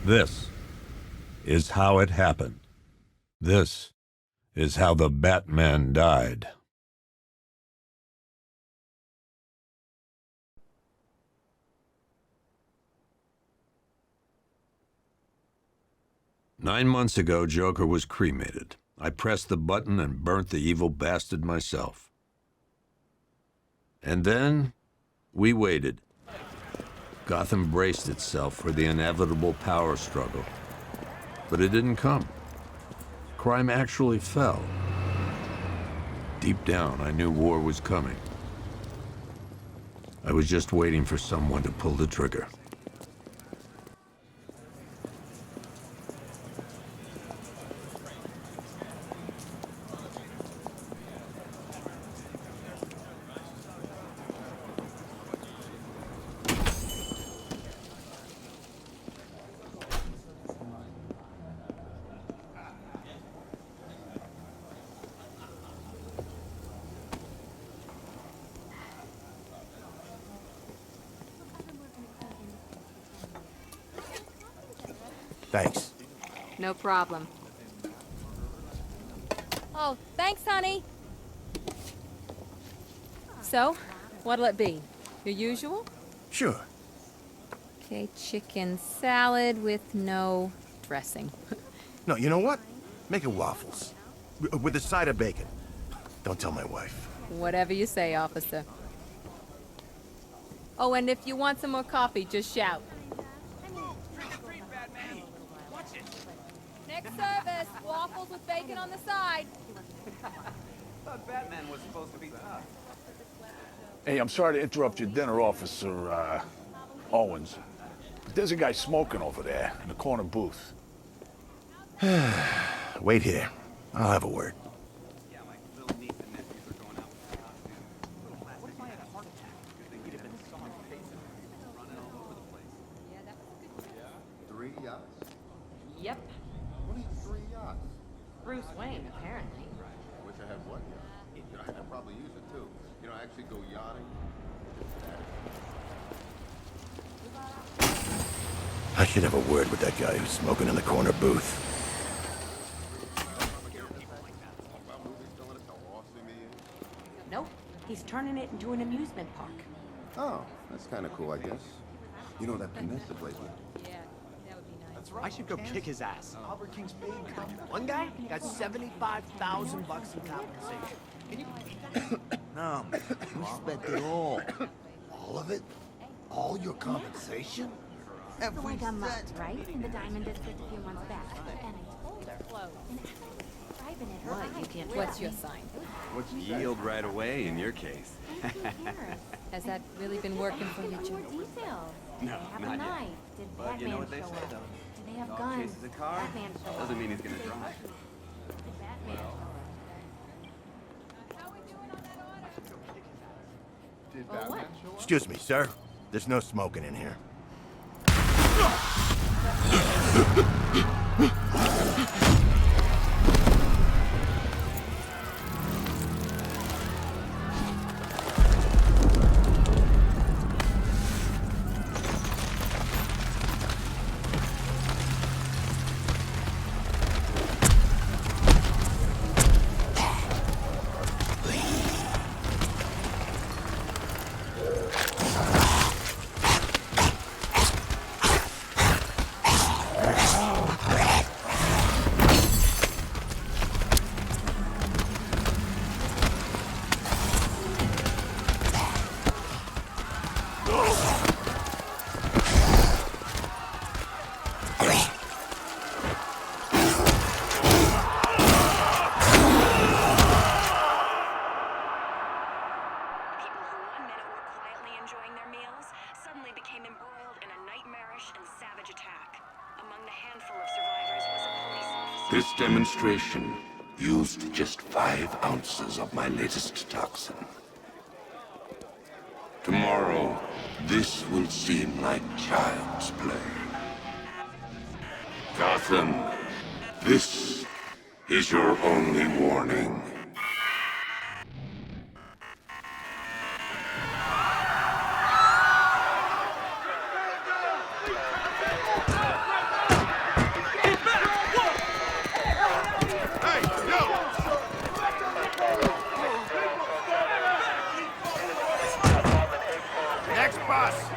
This is how it happened. This is how the Batman died. "9 months ago, Joker was cremated. I pressed the button and burnt the evil bastard myself. And then, we waited. Gotham braced itself for the inevitable power struggle. But it didn't come. Crime actually fell. Deep down, I knew war was coming. I was just waiting for someone to pull the trigger. Thanks. No problem. Oh, thanks, honey. So, what'll it be? Your usual? Sure. Okay, chicken salad with no dressing. No, you know what? Make it waffles. With a side of bacon. Don't tell my wife. Whatever you say, officer. Oh, and if you want some more coffee, just shout. Next service, waffles with bacon on the side. Thought Batman was supposed to be tough. Hey, I'm sorry to interrupt your dinner, Officer, Owens. But there's a guy smoking over there in the corner booth. Wait here. I'll have a word. Yeah, my little niece and nephews are going out with costumes. What if I had a heart attack? He'd have been saw his face and running all over the place. Yeah, that was a good choice. 3 yachts? Yep. What are 3 yachts? Bruce Wayne, apparently. I wish I had 1 yacht. You know, I could probably use it too. You know, I actually go yachting. I should have a word with that guy who's smoking in the corner booth. Nope. He's turning it into an amusement park. Oh, that's kind of cool, I guess. You know, that Vanessa place. Yeah, that would be nice. I should go kick his ass. Albert King's baby. One guy got $75,000 in compensation. Can you beat that? No, we spent it all. All of it? All your compensation? Every So I got mugged, cent. right? In the Diamond District a few months back. And I told her. And driving in her What? You eyes. can't What's your sign? What's yield right away in your case? Who cares? Has that really been working for you, More Joe? details. No, Did they have not a yet. knife? Did But Batman you know what they show say, up? though. Do they have Dog guns? chases a car, Batman show up. doesn't mean he's gonna Did drive. Batman show up? Did Well, what? Batman show up? Excuse me, sir. There's no smoking in here. People who 1 minute were quietly enjoying their meals suddenly became embroiled in a nightmarish and savage attack. Among the handful of survivors was a police officer. This demonstration used just 5 ounces of my latest toxin. Tomorrow, this will seem like child's play. Gotham, this is your only warning. us!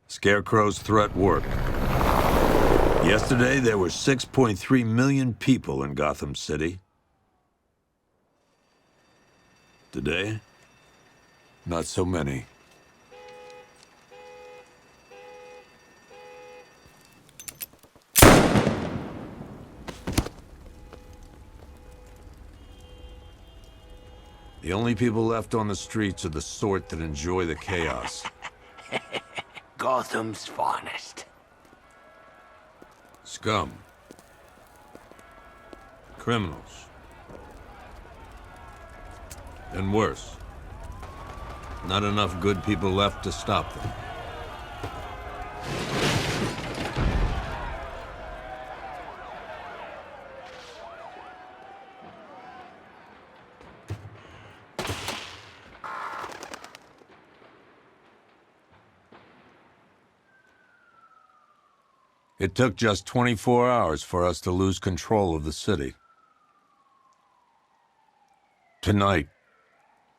Scarecrow's threat worked. Yesterday, there were 6.3 million people in Gotham City. Today, not so many. The only people left on the streets are the sort that enjoy the chaos. Gotham's finest. Scum. Criminals. And worse. Not enough good people left to stop them. It took just 24 hours for us to lose control of the city. Tonight,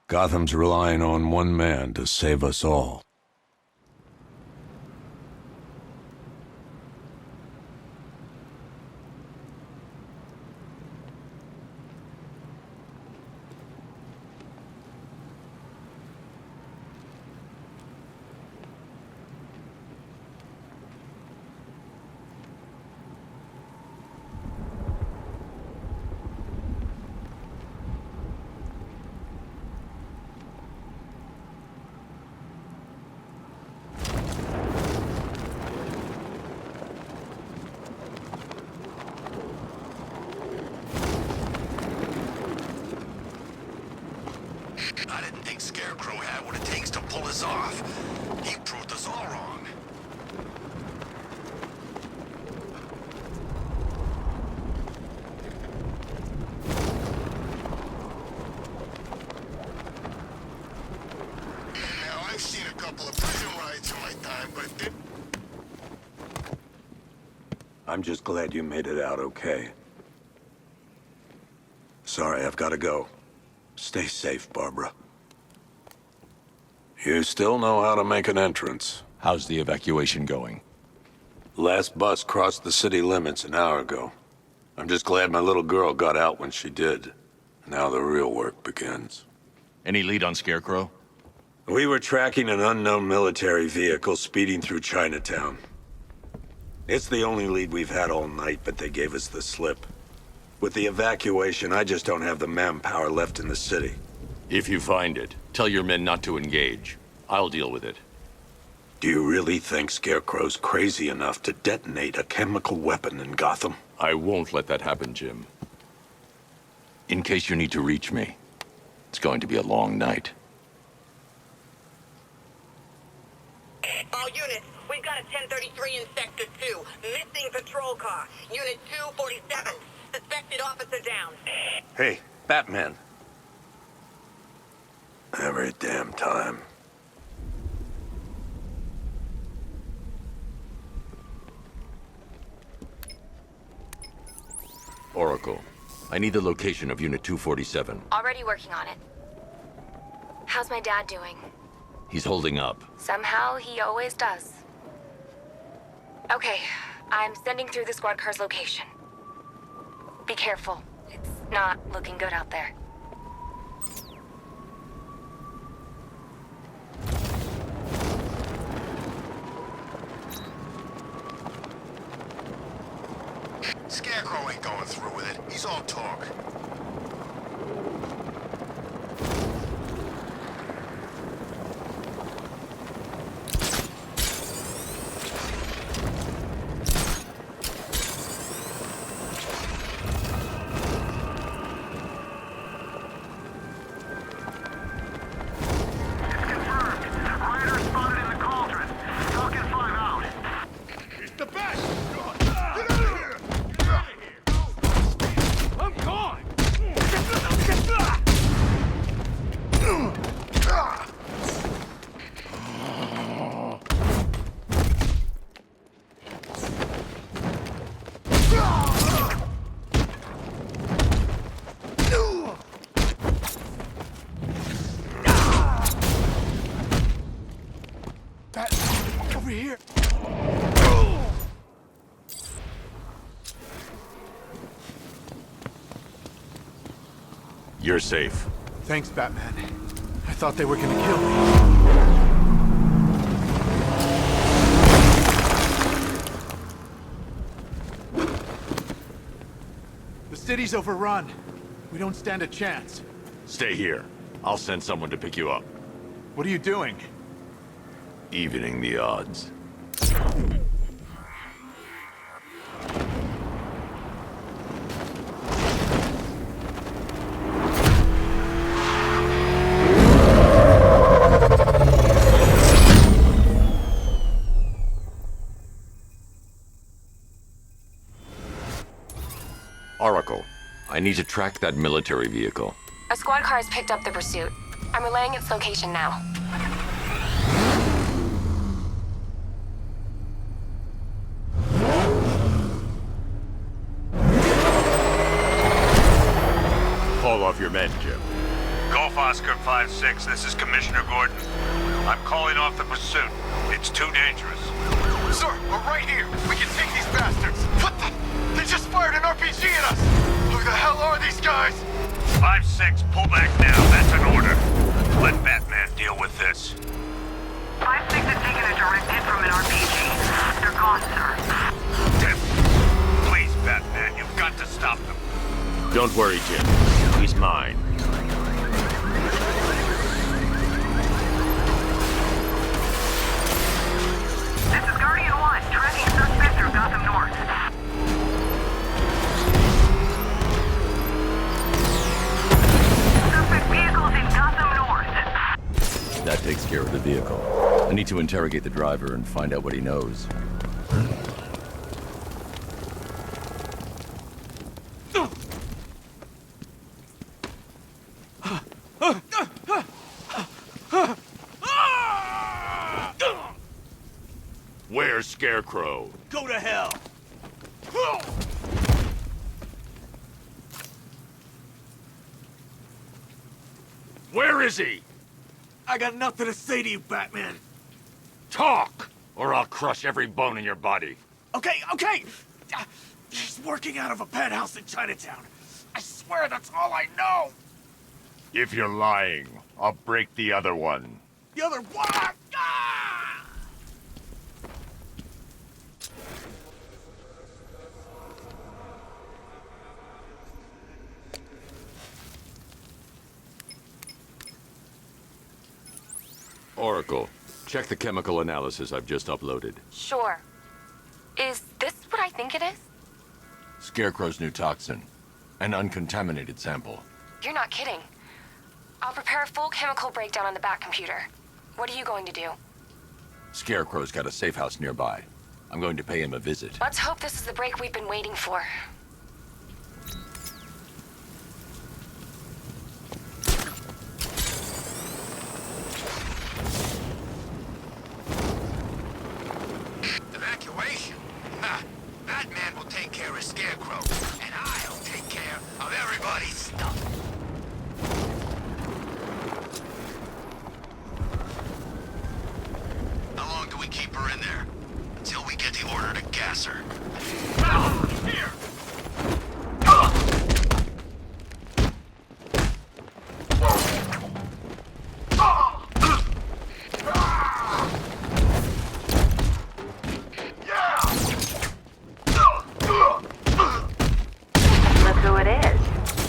Gotham's relying on one man to save us all. I didn't think Scarecrow had what it takes to pull us off. He proved us all wrong. Now, I've seen a couple of prison riots in my time, but I'm just glad you made it out okay. Sorry, I've got to go. Stay safe, Barbara. You still know how to make an entrance. How's the evacuation going? Last bus crossed the city limits an hour ago. I'm just glad my little girl got out when she did. Now the real work begins. Any lead on Scarecrow? We were tracking an unknown military vehicle speeding through Chinatown. It's the only lead we've had all night, but they gave us the slip. With the evacuation, I just don't have the manpower left in the city. If you find it, tell your men not to engage. I'll deal with it. Do you really think Scarecrow's crazy enough to detonate a chemical weapon in Gotham? I won't let that happen, Jim. In case you need to reach me, it's going to be a long night. All units, we've got a 1033 in Sector 2. Missing patrol car. Unit 247. Suspected officer down. Hey, Batman. Every damn time. Oracle, I need the location of Unit 247. Already working on it. How's my dad doing? He's holding up. Somehow he always does. Okay, I'm sending through the squad car's location. Be careful. It's not looking good out there. Scarecrow ain't going through with it. He's all talk. The best! Get out of here! Get out of here! I'm gone! You're safe. Thanks, Batman. I thought they were gonna kill me. The city's overrun. We don't stand a chance. Stay here. I'll send someone to pick you up. What are you doing? Evening the odds. Oracle, I need to track that military vehicle. A squad car has picked up the pursuit. I'm relaying its location now. Call off your men, Jim. Golf Oscar 5-6, this is Commissioner Gordon. I'm calling off the pursuit. It's too dangerous. Sir, we're right here. We can take these bastards. What the? They just fired an RPG at us. Who the hell are these guys? 5-6, pull back now. That's an order. Let Batman deal with this. 5-6 has taken a direct hit from an RPG. They're gone, sir. Tim, please, Batman, you've got to stop them. Don't worry, Jim. He's mine. This is Guardian 1, tracking a suspect through Gotham North. Suspect vehicles in Gotham North. That takes care of the vehicle. I need to interrogate the driver and find out what he knows. Where's Scarecrow? Go to hell! Where is he? I got nothing to say to you, Batman. Talk, or I'll crush every bone in your body. Okay. He's working out of a penthouse in Chinatown. I swear that's all I know. If you're lying, I'll break the other one. The other one! Ah! Oracle, check the chemical analysis I've just uploaded. Sure. Is this what I think it is? Scarecrow's new toxin. An uncontaminated sample. You're not kidding. I'll prepare a full chemical breakdown on the back computer. What are you going to do? Scarecrow's got a safe house nearby. I'm going to pay him a visit. Let's hope this is the break we've been waiting for. Evacuation? Ha! Batman will take care of Scarecrow, and I'll take care of everybody's stuff. How long do we keep her in there? Until we get the order to gas her. Here! Look who it is.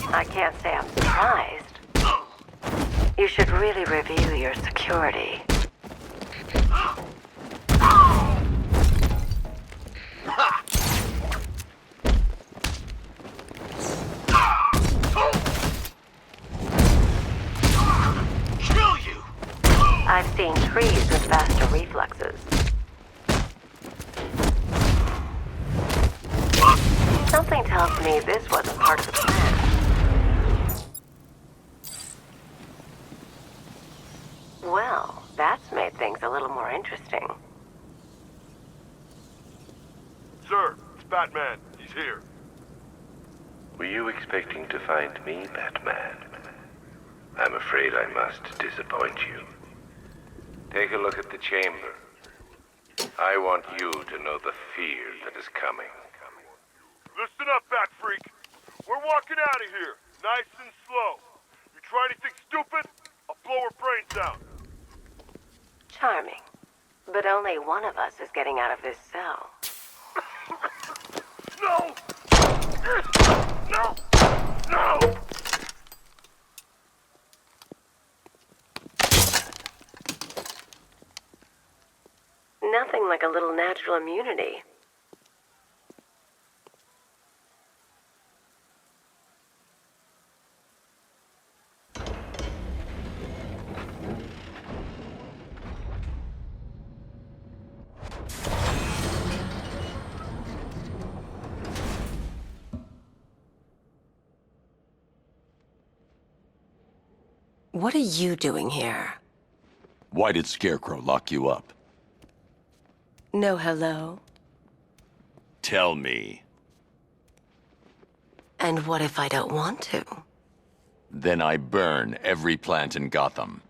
I can't say I'm surprised. You should really review your security. Kill you! I've seen trees with faster reflexes. Something tells me this wasn't part of the plan. Well, that's made things a little more interesting. Sir, it's Batman. He's here. Were you expecting to find me, Batman? I'm afraid I must disappoint you. Take a look at the chamber. I want you to know the fear that is coming. Listen up, Bat Freak. We're walking out of here, nice and slow. only one of us is getting out of this cell. No! No! No! Nothing like a little natural immunity. What are you doing here? Why did Scarecrow lock you up? No hello? Tell me. And what if I don't want to? Then I burn every plant in Gotham.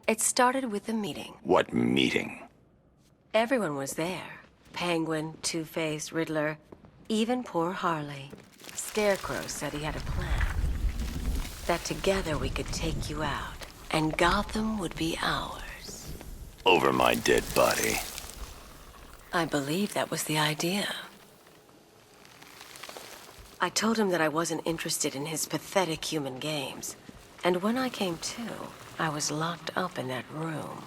It started with a meeting. What meeting? Everyone was there. Penguin, Two-Face, Riddler, even poor Harley. Scarecrow said he had a plan. That together we could take you out, and Gotham would be ours. Over my dead body. I believe that was the idea. I told him that I wasn't interested in his pathetic human games. And when I came to, I was locked up in that room.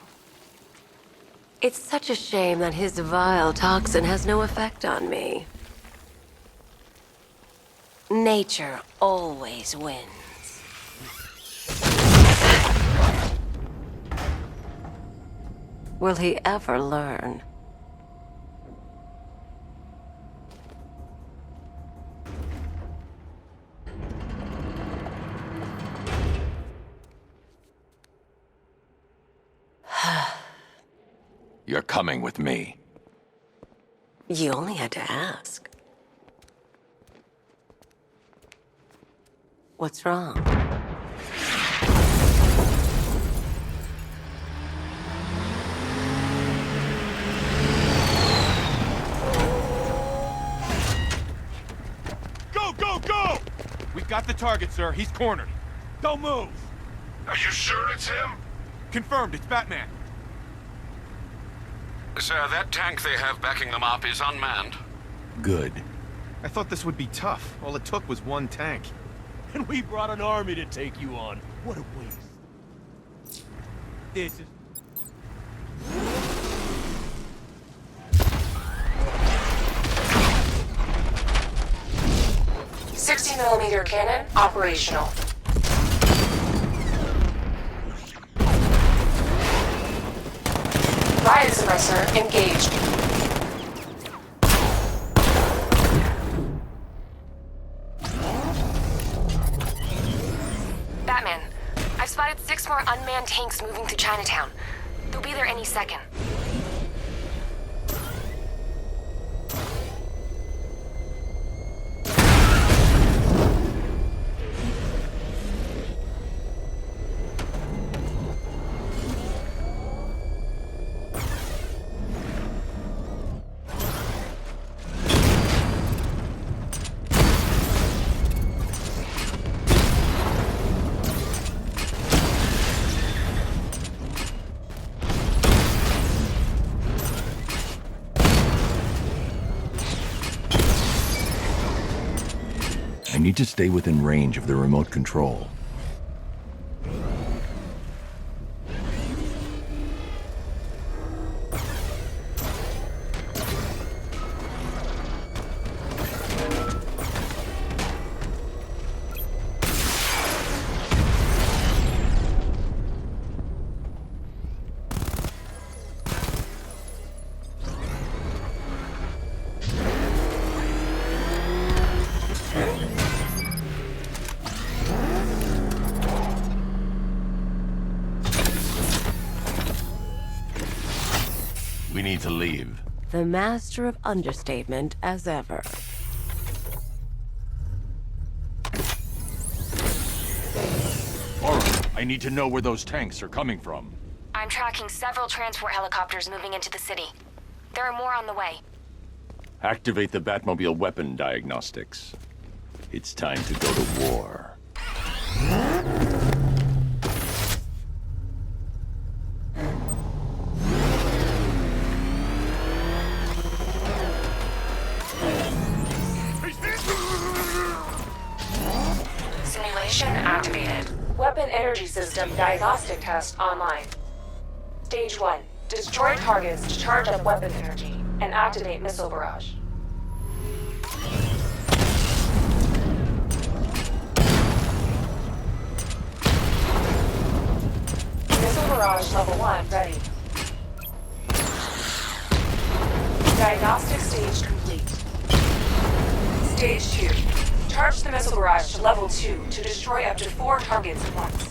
It's such a shame that his vile toxin has no effect on me. Nature always wins. Will he ever learn? You're coming with me. You only had to ask. What's wrong? Go, go, go! We've got the target, sir. He's cornered. Don't move! Are you sure it's him? Confirmed, it's Batman. Sir, that tank they have backing them up is unmanned. Good. I thought this would be tough. All it took was one tank. And we brought an army to take you on. What a waste. This is... $60mm cannon operational. Riot suppressor engaged. Batman, I've spotted 6 more unmanned tanks moving to Chinatown. They'll be there any second. I need to stay within range of the remote control. We need to leave. The master of understatement as ever. Alright, I need to know where those tanks are coming from. I'm tracking several transport helicopters moving into the city. There are more on the way. Activate the Batmobile weapon diagnostics. It's time to go to war. Simulation activated. Weapon energy system diagnostic test online. Stage 1. Destroy targets to charge up weapon energy and activate missile barrage. Missile barrage level 1 ready. Diagnostic stage complete. Stage 2. Charge the missile barrage to level 2 to destroy up to 4 targets at once.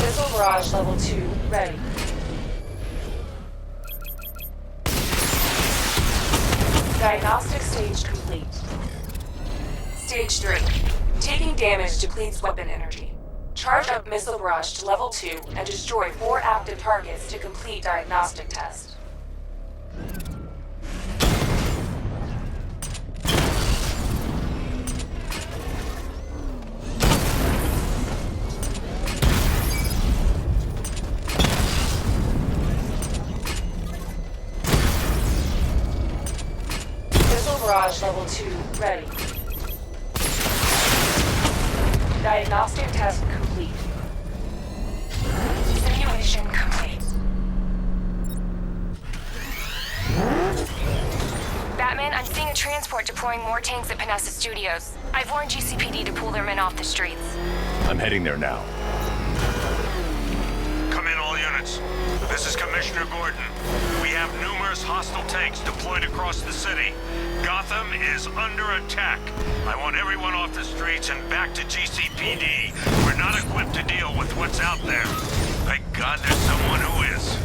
Missile barrage level 2 ready. Diagnostic stage complete. Stage 3. Taking damage depletes weapon energy. Charge up missile barrage to level 2 and destroy 4 active targets to complete diagnostic test. Barrage level 2 ready. Diagnostic test complete. Simulation complete. Batman, I'm seeing a transport deploying more tanks at Panessa Studios. I've warned GCPD to pull their men off the streets. I'm heading there now. Come in, all units. This is Commissioner Gordon. We have numerous hostile tanks deployed across the city. Gotham is under attack. I want everyone off the streets and back to GCPD. We're not equipped to deal with what's out there. Thank God there's someone who is.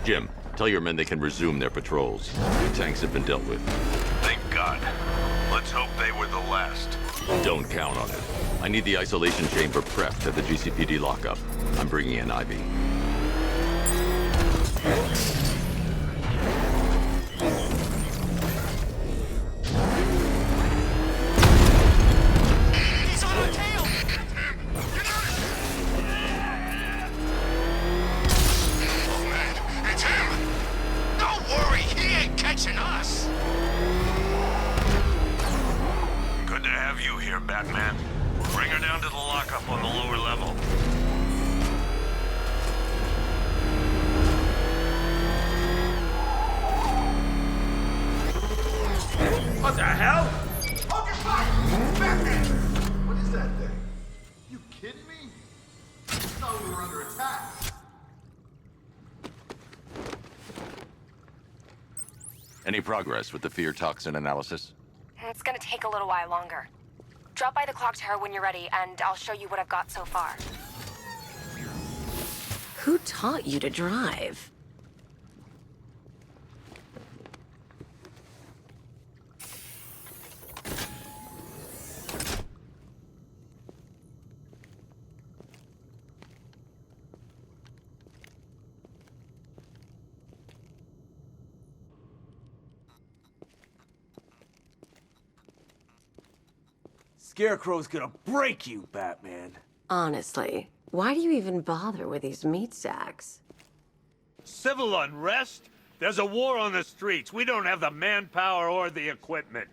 Jim, tell your men they can resume their patrols. Your tanks have been dealt with. Thank God. Let's hope they were the last. Don't count on it. I need the isolation chamber prepped at the GCPD lockup. I'm bringing in Ivy. He's on our tail! Oh man, it's him! Don't worry, he ain't catching us! Good to have you here, Batman. Bring her down to the lockup on the lower level. What the hell? Hold your fire! Batman! What is that thing? You kidding me? I thought we were under attack. Any progress with the fear toxin analysis? It's gonna take a little while longer. Drop by the clock tower when you're ready, and I'll show you what I've got so far. Who taught you to drive? Scarecrow's gonna break you, Batman. Honestly, why do you even bother with these meat sacks? Civil unrest? There's a war on the streets. We don't have the manpower or the equipment.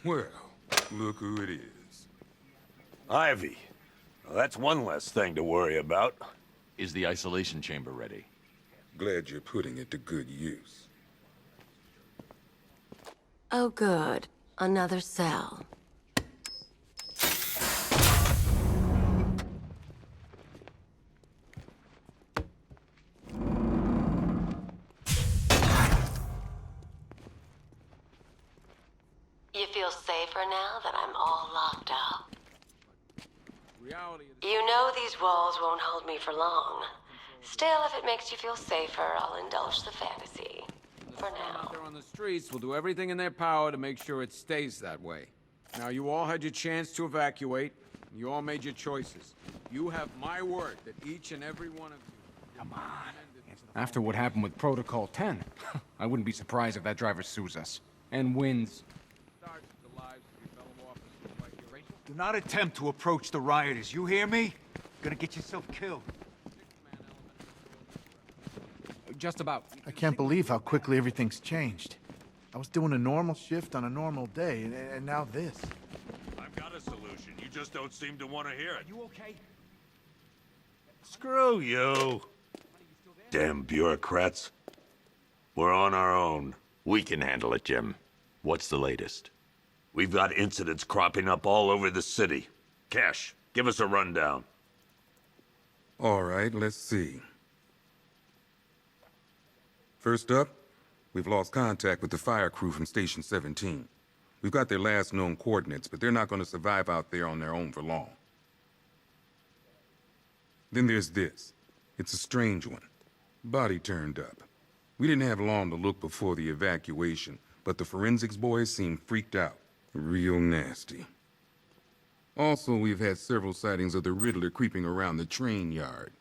Well, look who it is. Ivy. Well, that's one less thing to worry about. Is the isolation chamber ready? Glad you're putting it to good use. Oh, good. Another cell. You feel feel safer now that I'm all locked up? You know these walls won't hold me for long. Still, if it makes you feel safer, I'll indulge the fantasy. For now. Out there on the streets will do everything in their power to make sure it stays that way. Now, you all had your chance to evacuate. You all made your choices. You have my word that each and every one of you... Come on. After what happened with Protocol 10, I wouldn't be surprised if that driver sues us. And wins. Do not attempt to approach the rioters, you hear me? You're gonna get yourself killed. Just about. I can't believe how quickly everything's changed. I was doing a normal shift on a normal day, and now this. I've got a solution. You just don't seem to want to hear it. Are you okay? Screw you. Damn bureaucrats. We're on our own. We can handle it, Jim. What's the latest? We've got incidents cropping up all over the city. Cash, give us a rundown. All right, let's see. First up, we've lost contact with the fire crew from Station 17. We've got their last known coordinates, but they're not going to survive out there on their own for long. Then there's this. It's a strange one. Body turned up. We didn't have long to look before the evacuation, but the forensics boys seemed freaked out. Real nasty. Also, we've had several sightings of the Riddler creeping around the train yard.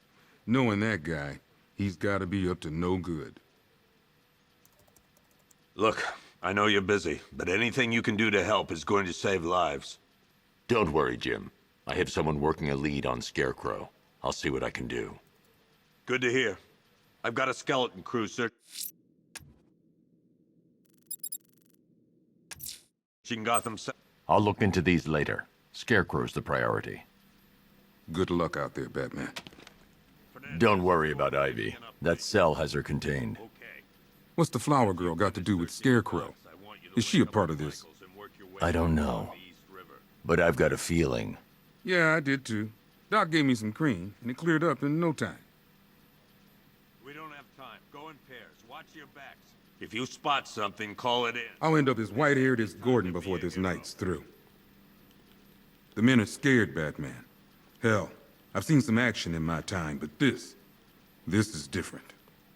Knowing that guy, he's gotta be up to no good. Look, I know you're busy, but anything you can do to help is going to save lives. Don't worry, Jim. I have someone working a lead on Scarecrow. I'll see what I can do. Good to hear. I've got a skeleton crew, sir. Gotham. I'll look into these later. Scarecrow's the priority. Good luck out there, Batman. Don't worry about Ivy. That cell has her contained. What's the flower girl got to do with Scarecrow? Is she a part of this? I don't know. But I've got a feeling. Yeah, I did too. Doc gave me some cream, and it cleared up in no time. We don't have time. Go in pairs. Watch your backs. If you spot something, call it in. I'll end up as white-haired as Gordon before this night's through. The men are scared, Batman. Hell, I've seen some action in my time, but this is different.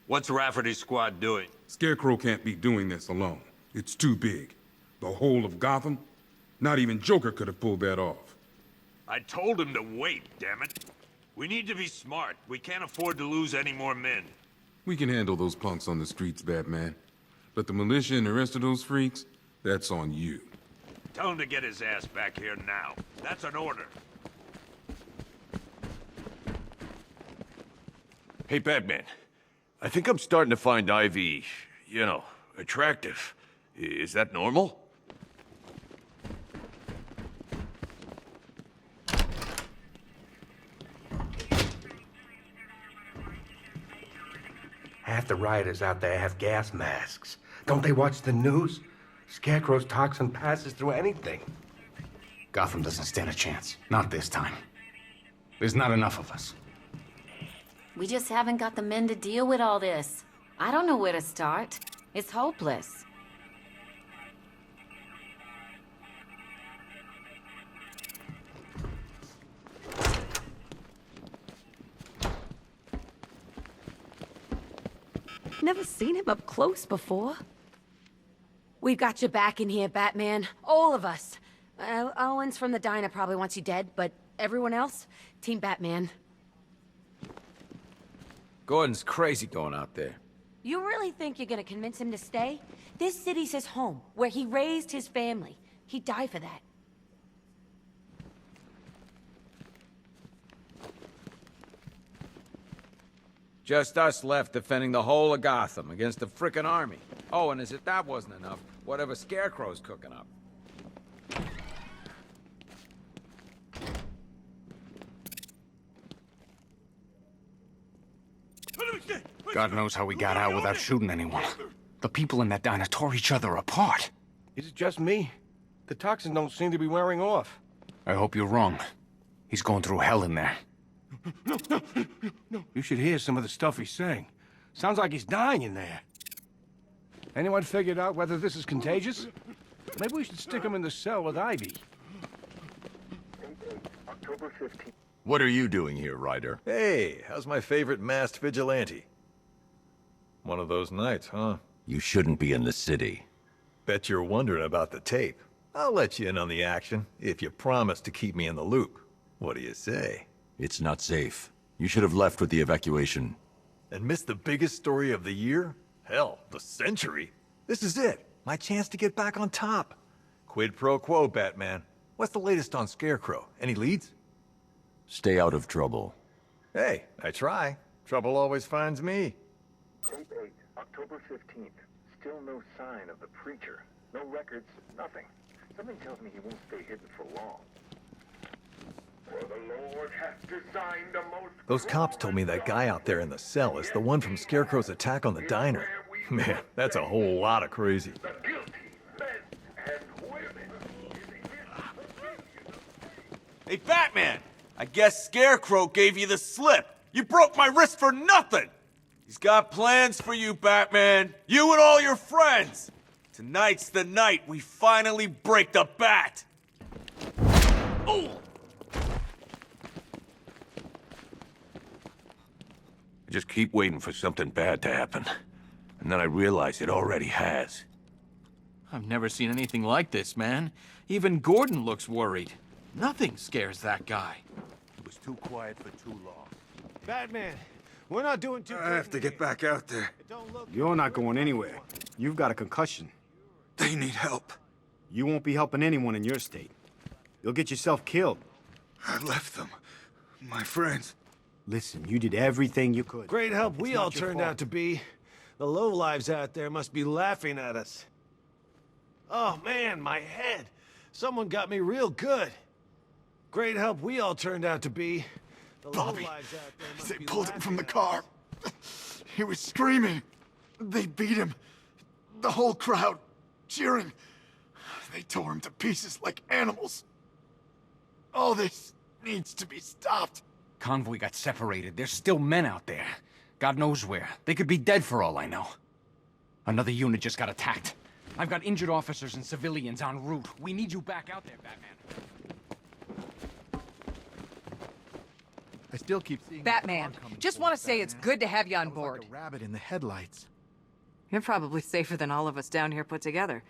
What's Rafferty's squad doing? Scarecrow can't be doing this alone. It's too big. The whole of Gotham? Not even Joker could have pulled that off. I told him to wait, damn it. We need to be smart. We can't afford to lose any more men. We can handle those punks on the streets, Batman. But the militia and the rest of those freaks, that's on you. Tell him to get his ass back here now. That's an order. Hey, Batman. I think I'm starting to find Ivy, you know, attractive. Is that normal? Half the rioters out there have gas masks. Don't they watch the news? Scarecrow's toxin passes through anything. Gotham doesn't stand a chance. Not this time. There's not enough of us. We just haven't got the men to deal with all this. I don't know where to start. It's hopeless. Never seen him up close before. We've got your back in here, Batman. All of us. Owens from the diner probably wants you dead, but everyone else, Team Batman. Gordon's crazy going out there. You really think you're gonna convince him to stay? This city's his home, where he raised his family. He'd die for that. Just us left defending the whole of Gotham against the frickin' army. Oh, and as if that wasn't enough, whatever Scarecrow's cooking up. God knows how we got out without shooting anyone. The people in that diner tore each other apart. Is it just me? The toxins don't seem to be wearing off. I hope you're wrong. He's going through hell in there. No. You should hear some of the stuff he's saying. Sounds like he's dying in there. Anyone figured out whether this is contagious? Maybe we should stick him in the cell with Ivy. October 15th. What are you doing here, Ryder? Hey, how's my favorite masked vigilante? One of those nights, huh? You shouldn't be in the city. Bet you're wondering about the tape. I'll let you in on the action, if you promise to keep me in the loop. What do you say? It's not safe. You should have left with the evacuation. And missed the biggest story of the year? Hell, the century. This is it. My chance to get back on top. Quid pro quo, Batman. What's the latest on Scarecrow? Any leads? Stay out of trouble. Hey, I try. Trouble always finds me. Tape 8, October 15th. Still no sign of the preacher. No records, nothing. Something tells me he won't stay hidden for long. For the Lord hath designed a most... Those cops told me that guy out there in the cell is the one from Scarecrow's attack on the diner. Man, that's a whole lot of crazy. Hey, Batman! I guess Scarecrow gave you the slip. You broke my wrist for nothing! He's got plans for you, Batman. You and all your friends. Tonight's the night we finally break the bat. Oh! I just keep waiting for something bad to happen. And then I realize it already has. I've never seen anything like this, man. Even Gordon looks worried. Nothing scares that guy. It was too quiet for too long. Batman, we're not doing too I have to get back out there. You're not going anywhere. You've got a concussion. They need help. You won't be helping anyone in your state. You'll get yourself killed. I left them. My friends. Listen, you did everything you could. Great help It's we not all your turned fault. out to be. The lowlives out there must be laughing at us. Oh man, my head. Someone got me real good. Great help we all turned out to be. The Bobby, lowlives out there must they be pulled him from the laughing at car. He was screaming. They beat him. The whole crowd cheering. They tore him to pieces like animals. All this needs to be stopped. Convoy got separated. There's still men out there. God knows where. They could be dead for all I know. Another unit just got attacked. I've got injured officers and civilians en route. We need you back out there, Batman. I still keep seeing Batman, just want to say it's good to have you on board. like a rabbit in the headlights. You're probably safer than all of us down here put together.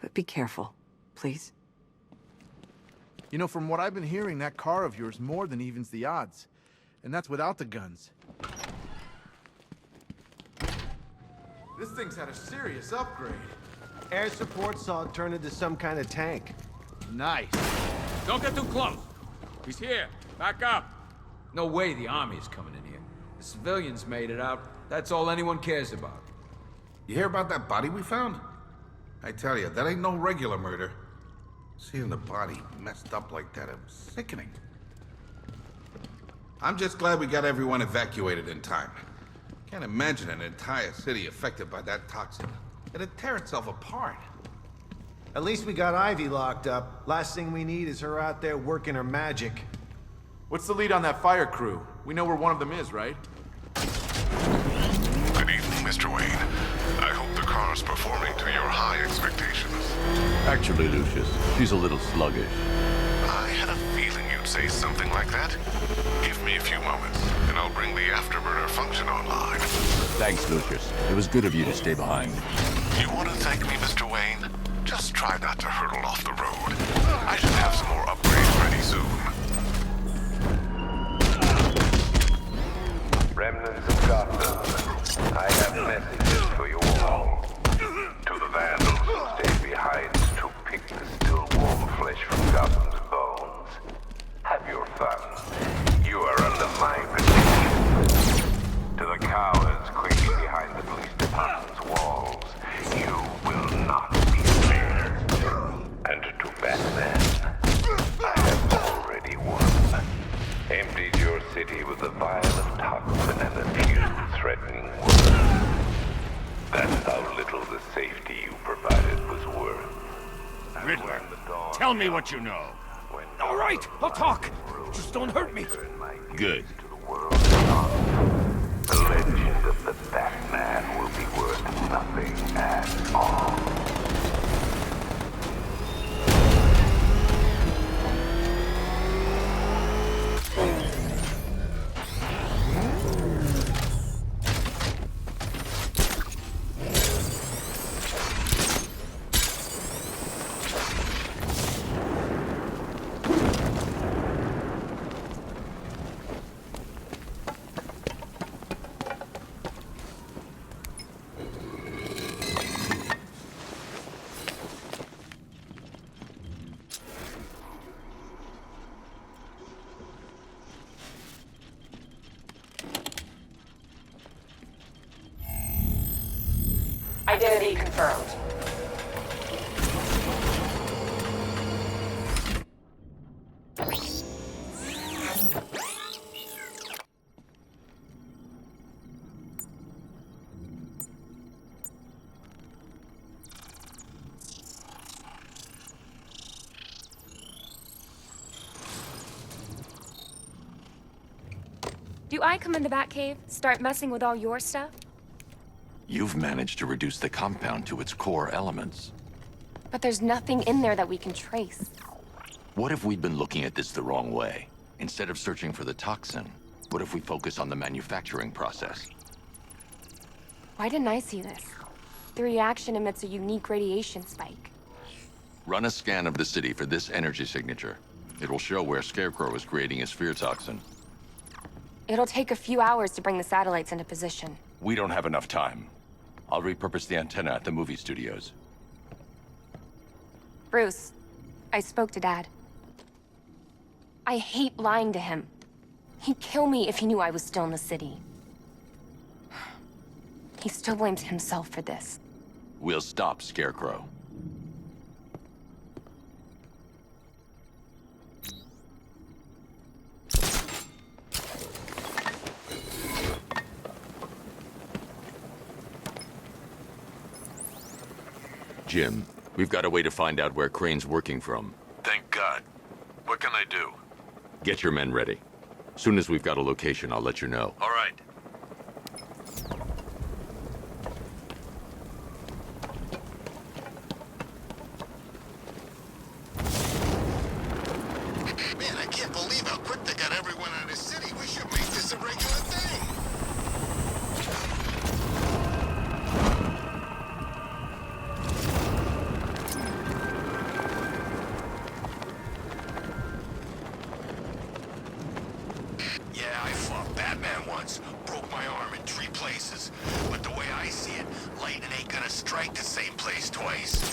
But be careful, please. You know, from what I've been hearing, that car of yours more than evens the odds. And that's without the guns. This thing's had a serious upgrade. Air support saw it turn into some kind of tank. Nice. Don't get too close. He's here. Back up. No way the army's coming in here. The civilians made it out. That's all anyone cares about. You hear about that body we found? I tell you, that ain't no regular murder. Seeing the body messed up like that, it was sickening. I'm just glad we got everyone evacuated in time. Can't imagine an entire city affected by that toxin. It'd tear itself apart. At least we got Ivy locked up. Last thing we need is her out there working her magic. What's the lead on that fire crew? We know where one of them is, right? Good evening, Mr. Wayne. I hope the car's performing to your high expectations. Actually, Lucius, she's a little sluggish. I had a feeling you'd say something like that. Give me a few moments, and I'll bring the afterburner function online. Thanks, Lucius. It was good of you to stay behind. You want to thank me, Mr. Wayne? Just try not to hurtle off the road. I should have some more upgrades ready soon. Remnants of Gotham, I have messages for you all. To the vandals who stay behind to pick the still warm flesh from Gotham's bones. Have your fun. You are under my protection. To the cowards quaking behind the police department's walls, you will not be spared. And to Batman, I have already won. Emptied your city with a violent toxin and a few threatening words. That's how little the safety you provided was worth. Riddler, tell me what you know. All right, I'll talk. Just don't hurt me. Good. The legend of the Batman will be worth nothing at all. confirmed. Do I come in the Batcave, start messing with all your stuff? You've managed to reduce the compound to its core elements. But there's nothing in there that we can trace. What if we'd been looking at this the wrong way? Instead of searching for the toxin, what if we focus on the manufacturing process? Why didn't I see this? The reaction emits a unique radiation spike. Run a scan of the city for this energy signature. It will show where Scarecrow is creating his fear toxin. It'll take a few hours to bring the satellites into position. We don't have enough time. I'll repurpose the antenna at the movie studios. Bruce, I spoke to Dad. I hate lying to him. He'd kill me if he knew I was still in the city. He still blames himself for this. We'll stop Scarecrow. Jim, we've got a way to find out where Crane's working from. Thank God. What can I do? Get your men ready. Soon as we've got a location, I'll let you know. All right. Man, I can't believe how quick they got everyone out of the city. We should make this a regular thing. Yeah, I fought Batman once. Broke my arm in 3 places. But the way I see it, lightning ain't gonna strike the same place twice.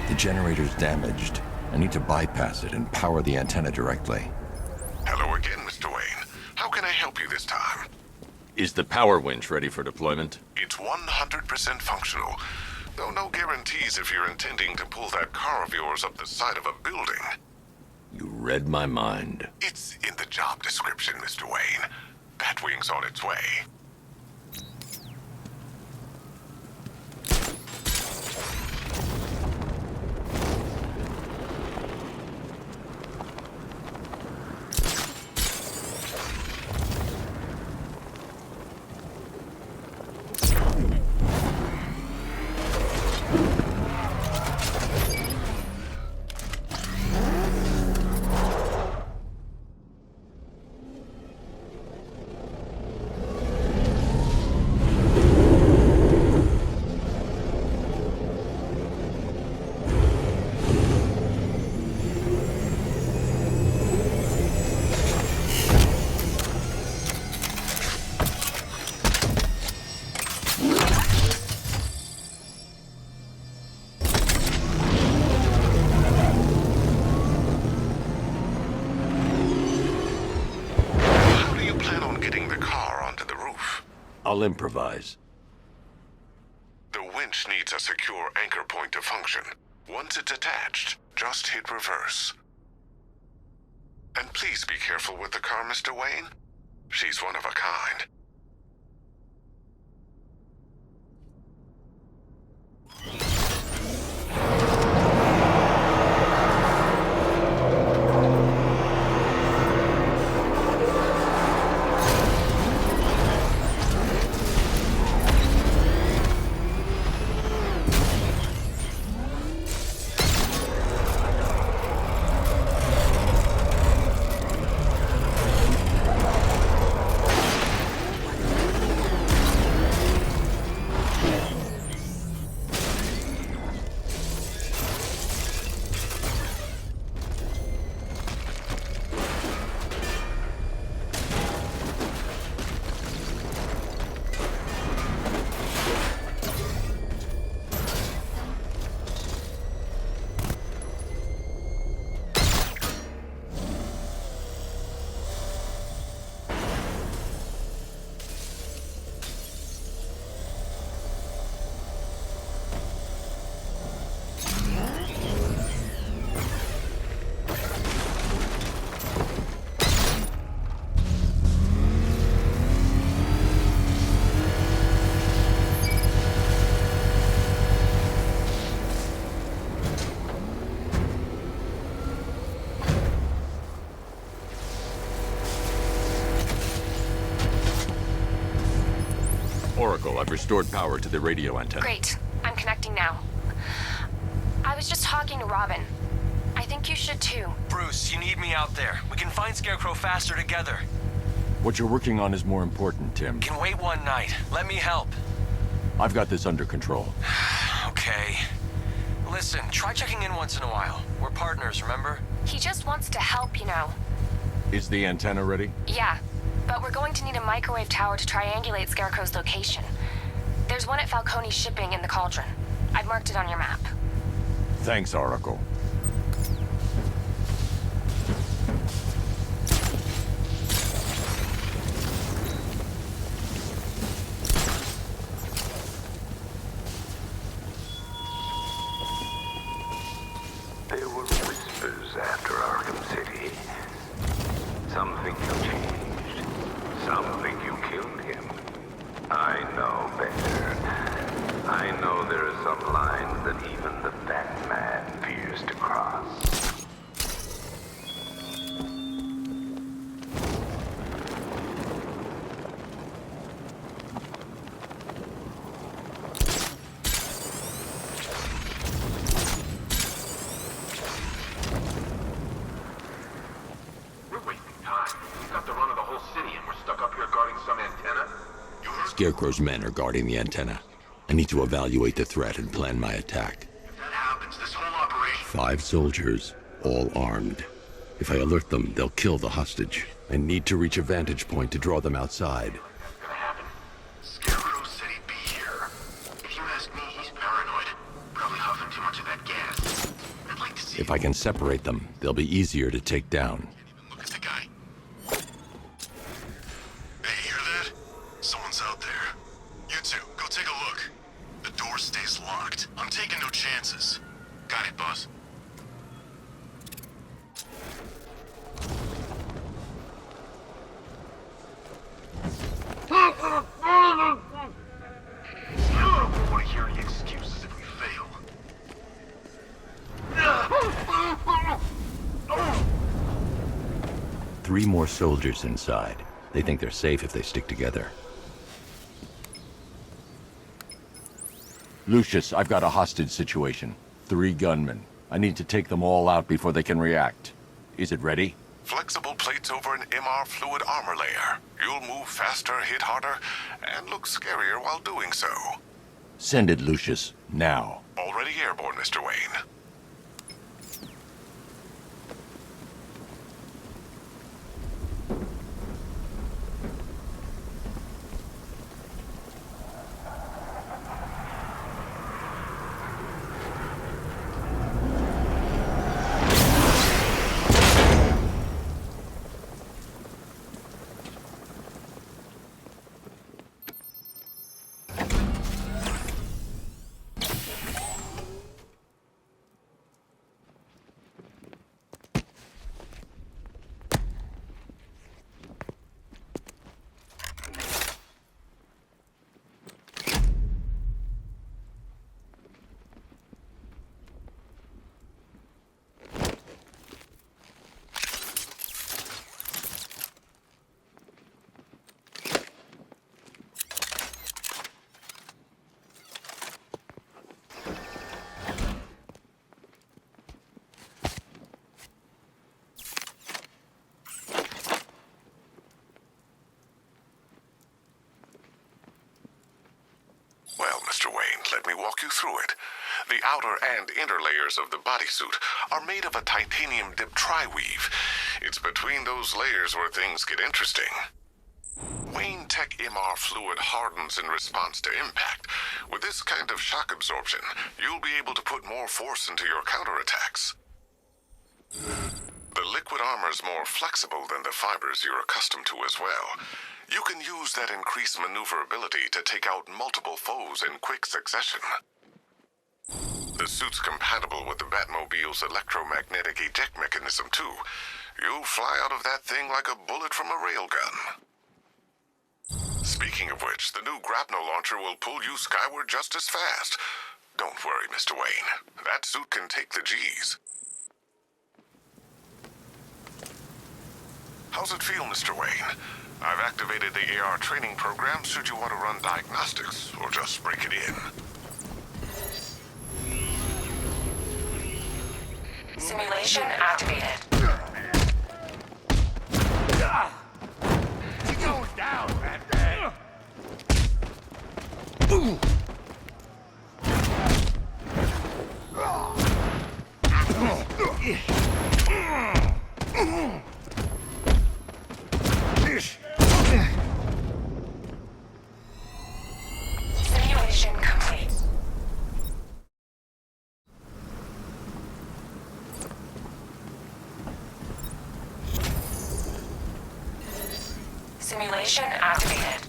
The generator's damaged. I need to bypass it and power the antenna directly. Hello again, Mr. Wayne. How can I help you this time? Is the power winch ready for deployment? It's 100% functional. Though no guarantees if you're intending to pull that car of yours up the side of a building. You read my mind. It's in the job description, Mr. Wayne. Batwing's on its way. I'll improvise. The winch needs a secure anchor point to function. Once it's attached, just hit reverse. And please be careful with the car, Mr. Wayne. She's one of a kind. Oracle, I've restored power to the radio antenna. Great. I'm connecting now. I was just talking to Robin. I think you should too. Bruce, you need me out there. We can find Scarecrow faster together. What you're working on is more important, Tim. Can wait one night. Let me help. I've got this under control. Okay. Listen, try checking in once in a while. We're partners, remember? He just wants to help, you know. Is the antenna ready? Yeah, but we're going to need a microwave tower to triangulate Scarecrow's location. There's one at Falcone Shipping in the Cauldron. I've marked it on your map. Thanks, Oracle. There were whispers after Arkham City. Some think you changed. Some think you killed him. I know better. I know there are some lines that even the Batman fears to cross. We're wasting time. We've got the run of the whole city and we're stuck up here guarding some antenna. Scarecrow's men are guarding the antenna. I need to evaluate the threat and plan my attack. If that happens, this whole operation... 5 soldiers, all armed. If I alert them, they'll kill the hostage. I need to reach a vantage point to draw them outside. That's gonna happen. Scarecrow said he'd be here. If you ask me, he's paranoid. Probably huffing too much of that gas. I'd like to see... If I can separate them, they'll be easier to take down. Look at the guy. Hey, hear that? Someone's out there. You two, go take a look. The door stays locked. I'm taking no chances. Got it, boss. I don't want to hear any excuses if we fail. 3 more soldiers inside. They think they're safe if they stick together. Lucius, I've got a hostage situation. 3 gunmen. I need to take them all out before they can react. Is it ready? Flexible plates over an MR fluid armor layer. You'll move faster, hit harder, and look scarier while doing so. Send it, Lucius. Now. Already airborne, Mr. Wayne. Well, Mr. Wayne, let me walk you through it. The outer and inner layers of the bodysuit are made of a titanium dip tri-weave. It's between those layers where things get interesting. Wayne Tech MR fluid hardens in response to impact. With this kind of shock absorption, you'll be able to put more force into your counterattacks. The liquid armor's more flexible than the fibers you're accustomed to as well. You can use that increased maneuverability to take out multiple foes in quick succession. The suit's compatible with the Batmobile's electromagnetic eject mechanism, too. You'll fly out of that thing like a bullet from a railgun. Speaking of which, the new grapnel launcher will pull you skyward just as fast. Don't worry, Mr. Wayne. That suit can take the G's. How's it feel, Mr. Wayne? I've activated the AR training program should you want to run diagnostics or just break it in. Simulation activated. You're going down, Batman! Simulation complete. Simulation activated.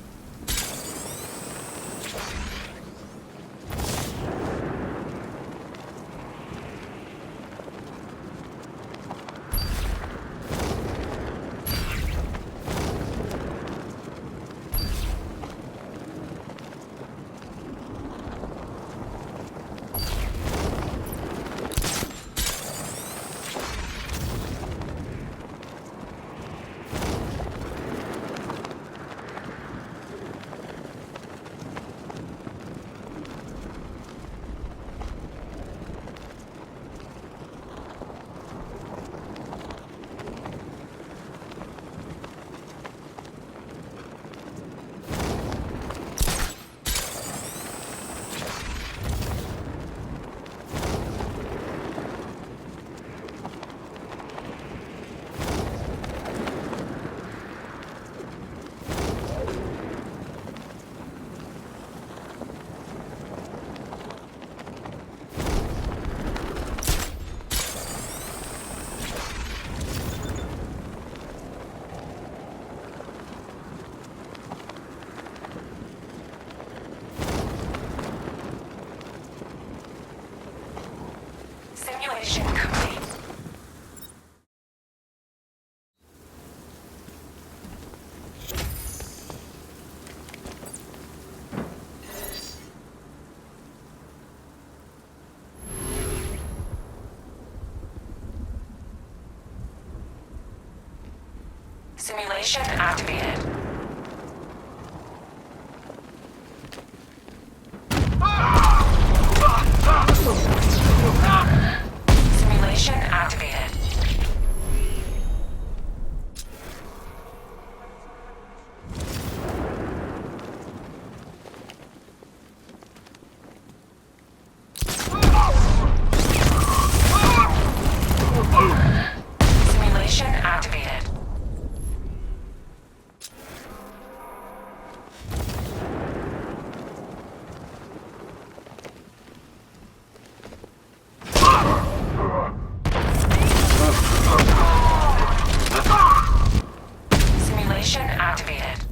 Simulation complete. Simulation activated. Simulation activated. Simulation activated. Simulation activated.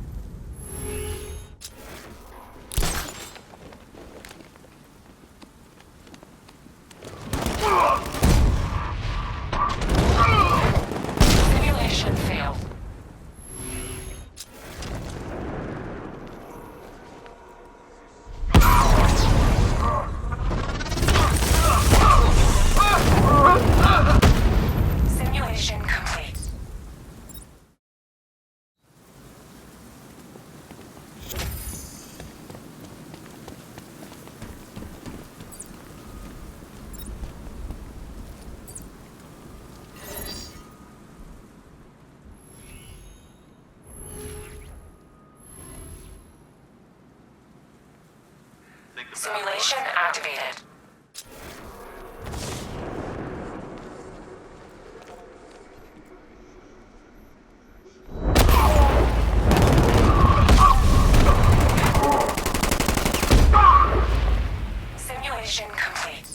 Simulation failed. Simulation complete. Simulation activated. Simulation complete.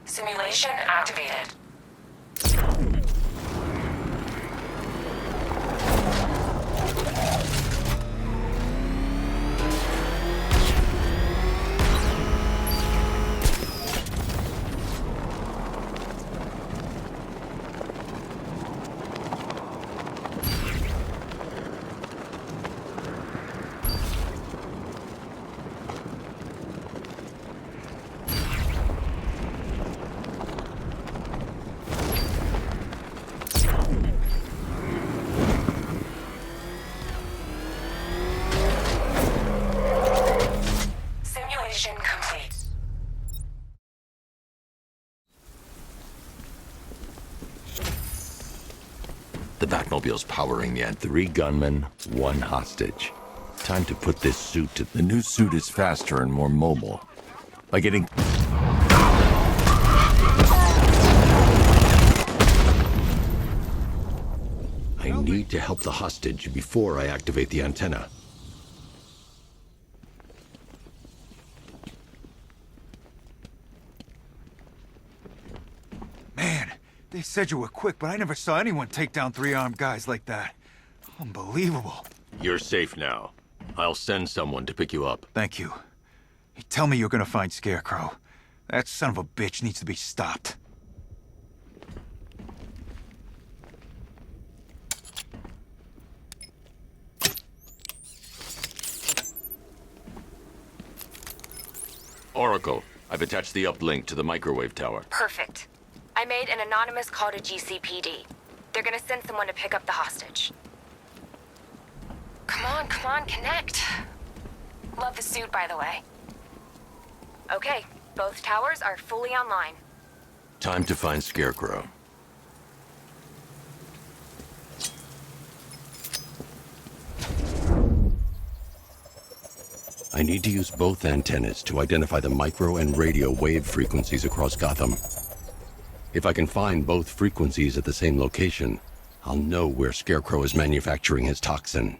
Simulation activated. The Batmobile's powering the end. 3 gunmen, 1 hostage. Time to put this suit to... The new suit is faster and more mobile. By getting... I need to help the hostage before I activate the antenna. Man, they said you were quick, but I never saw anyone take down 3 armed guys like that. Unbelievable. You're safe now. I'll send someone to pick you up. Thank you. Hey, tell me you're gonna find Scarecrow. That son of a bitch needs to be stopped. Oracle, I've attached the uplink to the microwave tower. Perfect. I made an anonymous call to GCPD. They're gonna send someone to pick up the hostage. Come on, connect. Love the suit, by the way. Okay, both towers are fully online. Time to find Scarecrow. I need to use both antennas to identify the micro and radio wave frequencies across Gotham. If I can find both frequencies at the same location, I'll know where Scarecrow is manufacturing his toxin.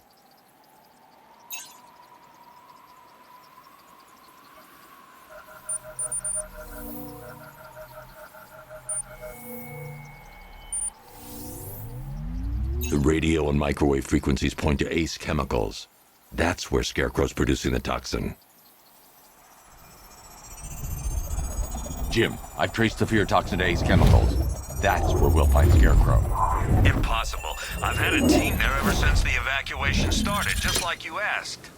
The radio and microwave frequencies point to Ace Chemicals. That's where Scarecrow's producing the toxin. Jim, I've traced the fear toxin to Ace Chemicals. That's where we'll find Scarecrow. Impossible. I've had a team there ever since the evacuation started, just like you asked.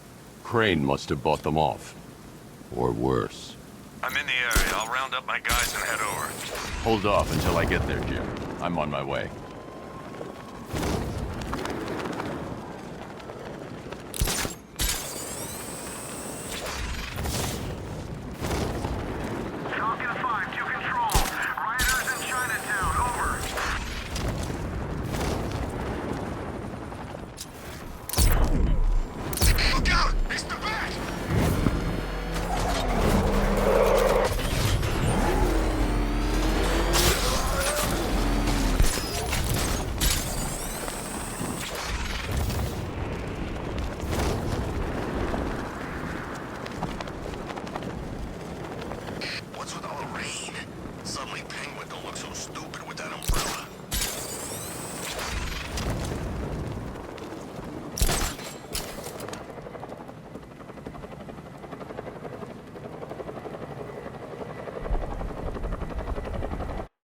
Crane must have bought them off. Or worse. I'm in the area. I'll round up my guys and head over. Hold off until I get there, Jim. I'm on my way.